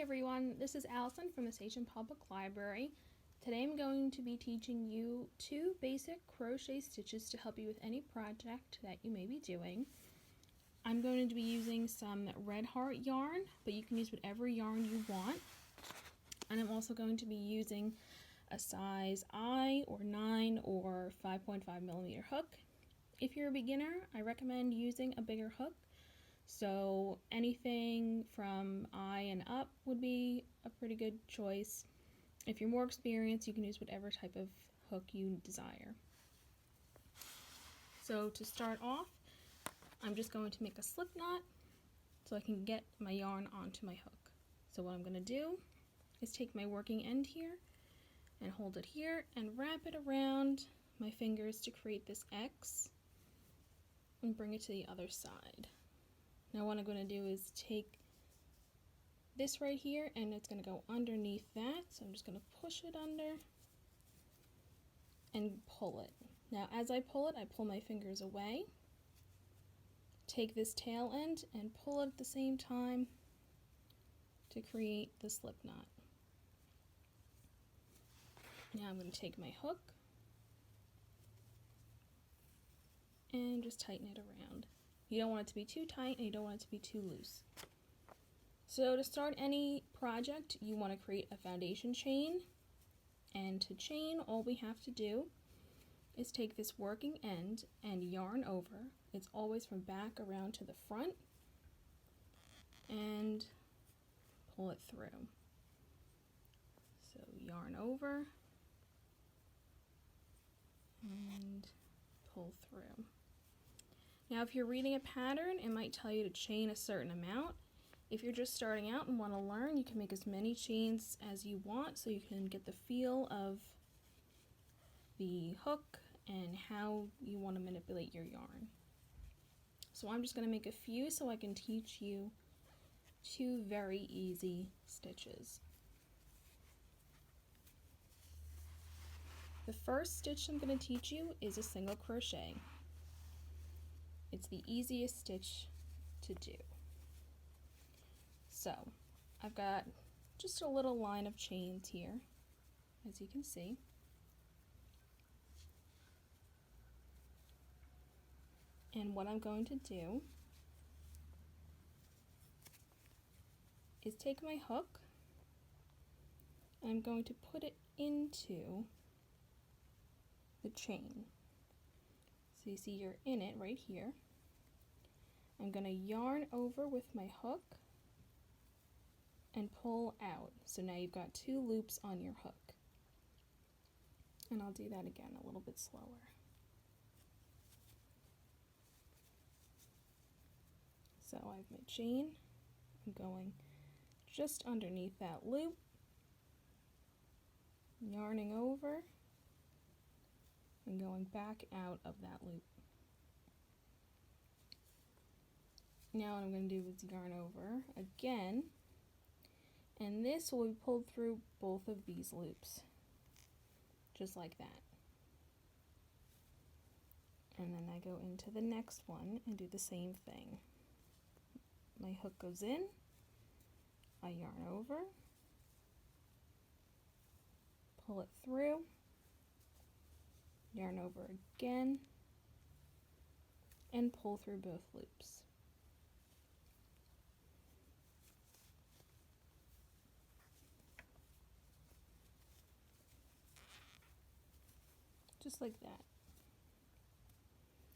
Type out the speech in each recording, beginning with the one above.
everyone, this is Allison from the Sachem Public Library. Today I'm going to be teaching you 2 basic crochet stitches to help you with any project that you may be doing. I'm going to be using some Red Heart yarn, but you can use whatever yarn you want. And I'm also going to be using a size I or 9 or 5.5 millimeter hook. If you're a beginner, I recommend using a bigger hook. So anything from I and up would be a pretty good choice. If you're more experienced, you can use whatever type of hook you desire. So to start off, I'm just going to make a slip knot so I can get my yarn onto my hook. So what I'm going to do is take my working end here and hold it here and wrap it around my fingers to create this X and bring it to the other side. Now what I'm going to do is take this right here and it's going to go underneath that. So I'm just going to push it under and pull it. Now as I pull my fingers away. Take this tail end and pull it at the same time to create the slip knot. Now I'm going to take my hook and just tighten it around. You don't want it to be too tight and you don't want it to be too loose. So to start any project, you want to create a foundation chain. And to chain, all we have to do is take this working end and yarn over. It's always from back around to the front. And pull it through. So yarn over and pull through. Now if you're reading a pattern, it might tell you to chain a certain amount. If you're just starting out and want to learn, you can make as many chains as you want so you can get the feel of the hook and how you want to manipulate your yarn. So I'm just going to make a few so I can teach you 2 very easy stitches. The first stitch I'm going to teach you is a single crochet. It's the easiest stitch to do. So I've got just a little line of chains here, as you can see. And what I'm going to do is take my hook and I'm going to put it into the chain. So you see you're in it right here. I'm going to yarn over with my hook and pull out. So now you've got 2 loops on your hook. And I'll do that again a little bit slower. So I have my chain. I'm going just underneath that loop, yarning over, and going back out of that loop. Now what I'm going to do is yarn over again, and this will be pulled through both of these loops, just like that. And then I go into the next one and do the same thing. My hook goes in, I yarn over, pull it through, yarn over again, and pull through both loops. Just like that.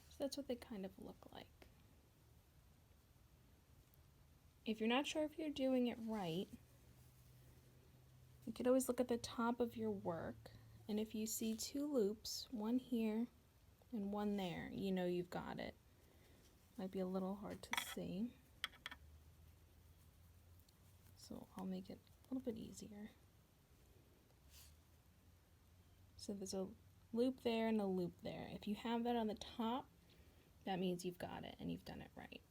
So that's what they kind of look like. If you're not sure if you're doing it right, you could always look at the top of your work, and if you see 2 loops, one here and one there, you know you've got it. Might be a little hard to see, so I'll make it a little bit easier. So there's a loop there and a loop there. If you have that on the top, that means you've got it and you've done it right.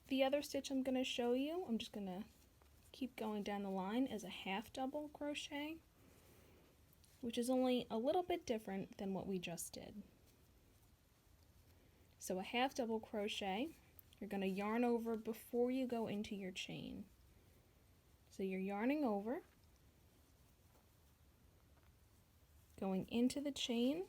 The other stitch I'm going to show you, I'm just going to keep going down the line, as a half double crochet, which is only a little bit different than what we just did. So a half double crochet, you're going to yarn over before you go into your chain. So you're yarning over, going into the chain,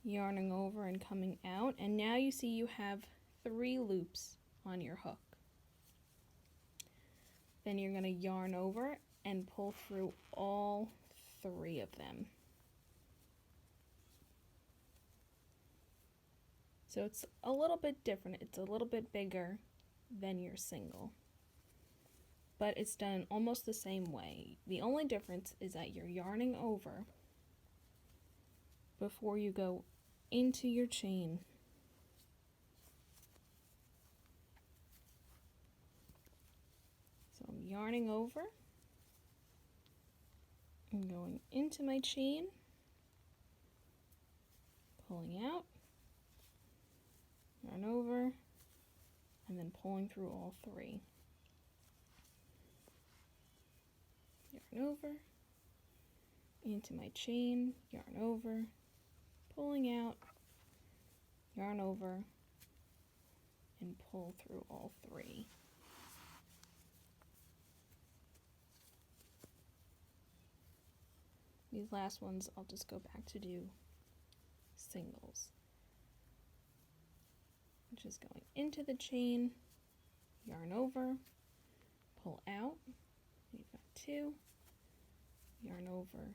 yarning over and coming out, and now you see you have 3 loops on your hook. Then you're going to yarn over and pull through all 3 of them. So it's a little bit different. It's a little bit bigger than your single, but it's done almost the same way. The only difference is that you're yarning over before you go into your chain. So I'm yarning over and going into my chain, pulling out, yarn over, and then pulling through all 3. Yarn over, into my chain, yarn over, pulling out, yarn over, and pull through all 3. These last ones I'll just go back to do singles, which is going into the chain, yarn over, pull out, you've got 2, yarn over,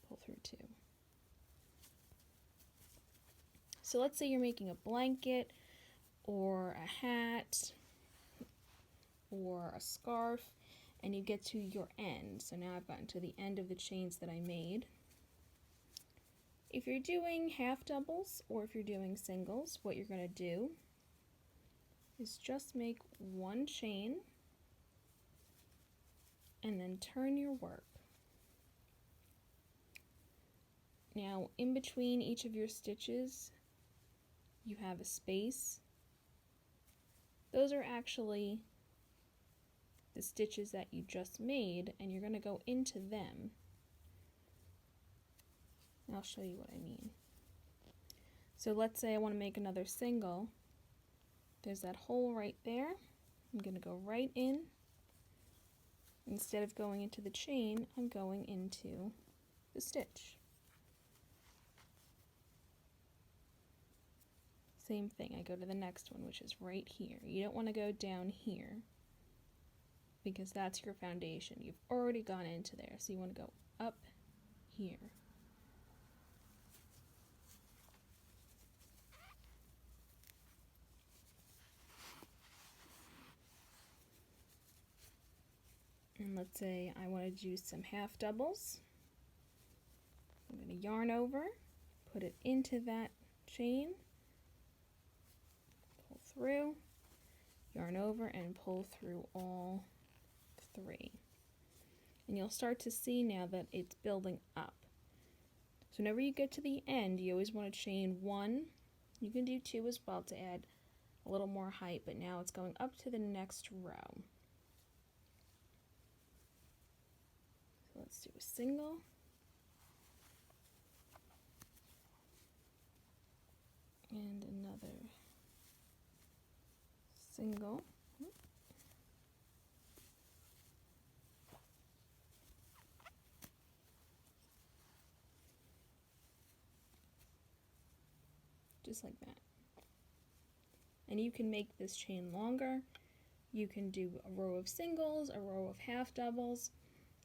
pull through 2. So let's say you're making a blanket or a hat or a scarf, and you get to your end. So now I've gotten to the end of the chains that I made. If you're doing half doubles or if you're doing singles, what you're going to do is just make 1 chain and then turn your work. Now in between each of your stitches you have a space. Those are actually the stitches that you just made, and you're going to go into them. I'll show you what I mean. So let's say I want to make another single. There's that hole right there. I'm going to go right in. Instead of going into the chain, I'm going into the stitch. Same thing, I go to the next one, which is right here. You don't want to go down here because that's your foundation. You've already gone into there, so you want to go up here. And let's say I want to do some half doubles. I'm going to yarn over, put it into that chain, pull through, yarn over, and pull through all 3. And you'll start to see now that it's building up. So whenever you get to the end, you always want to chain 1. You can do 2 as well to add a little more height, but now it's going up to the next row. So let's do a single. And another single. Just like that. And you can make this chain longer. You can do a row of singles, a row of half doubles.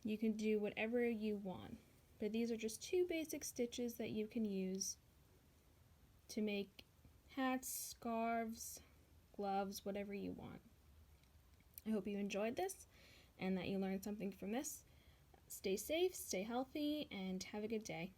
You can do whatever you want. But these are just 2 basic stitches that you can use to make hats, scarves, gloves, whatever you want. I hope you enjoyed this and that you learned something from this. Stay safe, stay healthy, and have a good day.